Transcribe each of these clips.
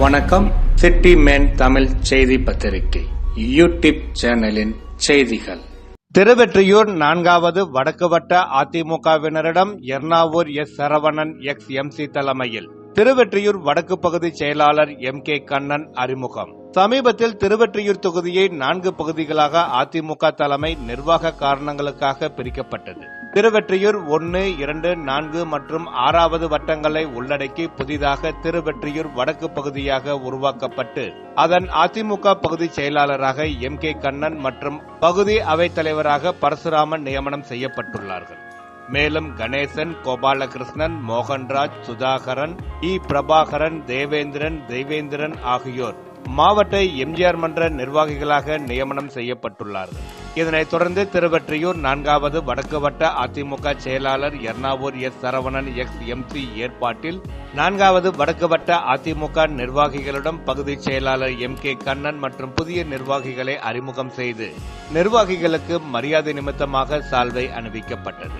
வணக்கம். City man Tamil செய்தி பத்திரிகை யூடியூப் சேனலின் செய்திகள். திருவெற்றியூர் 4வது வடக்கு வட்ட அதிமுகவினரிடம் Ernavur S. Saravanan ex MC தலைமையில் திருவெற்றியூர் வடக்கு பகுதி செயலாளர் MK கண்ணன் அறிமுகம். சமீபத்தில் திருவெற்றியூர் தொகுதியை 4 பகுதிகளாக அதிமுக தலைமை நிர்வாக காரணங்களுக்காக பிரிக்கப்பட்டது. திருவெற்றியூர் 1, 2, 4 மற்றும் 6வது வட்டங்களை உள்ளடக்கி புதிதாக திருவெற்றியூர் வடக்கு பகுதியாக உருவாக்கப்பட்டு அதன் அதிமுக பகுதி செயலாளராக MK கண்ணன் மற்றும் பகுதி அவைத் தலைவராக பரசுராமன் நியமனம் செய்யப்பட்டுள்ளார்கள். மேலும் கணேசன், கோபாலகிருஷ்ணன், மோகன்ராஜ், சுதாகரன், பிரபாகரன், தேவேந்திரன் ஆகியோர் மாவட்ட எம்ஜிஆர் மன்ற நிர்வாகிகளாக நியமனம் செய்யப்பட்டுள்ளார்கள். இதனைத் தொடர்ந்து திருவெற்றியூர் 4வது வடக்கு வட்ட அதிமுக செயலாளர் Ernavoor S. Saravanan ex MC ஏற்பாட்டில் 4வது வடக்கு வட்ட அதிமுக நிர்வாகிகளிடம் பகுதி செயலாளர் MK கண்ணன் மற்றும் புதிய நிர்வாகிகளை அறிமுகம் செய்து நிர்வாகிகளுக்கு மரியாதை நிமித்தமாக சால்வை அணிவிக்கப்பட்டது.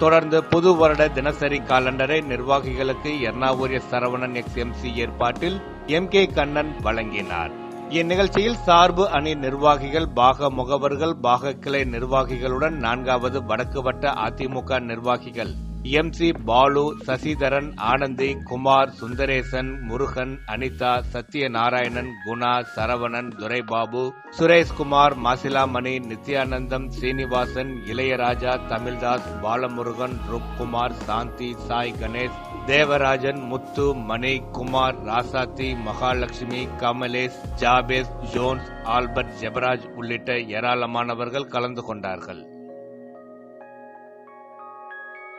தொடர்ந்து புது வருட தினசரி காலண்டரை நிர்வாகிகளுக்கு Ernavoor S. Saravanan ex MC ஏற்பாட்டில் MK கண்ணன் வழங்கினார். இந்நிகழ்ச்சியில் சார்பு அணி நிர்வாகிகள், பாக முகவர்கள், பாக கிளை நிர்வாகிகளுடன் 4வது வடக்கு வட்ட அதிமுக நிர்வாகிகள் MC Balu, Sasidharan, Anandhi, Kumar, Sundaresan, Murugan, Anitha, Sathyanarayanan, Guna, Saravanan, Duraibabu, Sureshkumar, Masilamani, Nithyanandam, Srinivasan, Ilayaraja, Tamildas, Balamurugan, Roopkumar, Shanthi, Sai Ganesh, Devarajan, Muthu, Mani, Kumar, Rasathi, Mahalakshmi, Kamalesh, Jabez, Jones, Albert, Jebaraj உள்ளிட்ட ஏராளமானவர்கள் கலந்து கொண்டார்கள்.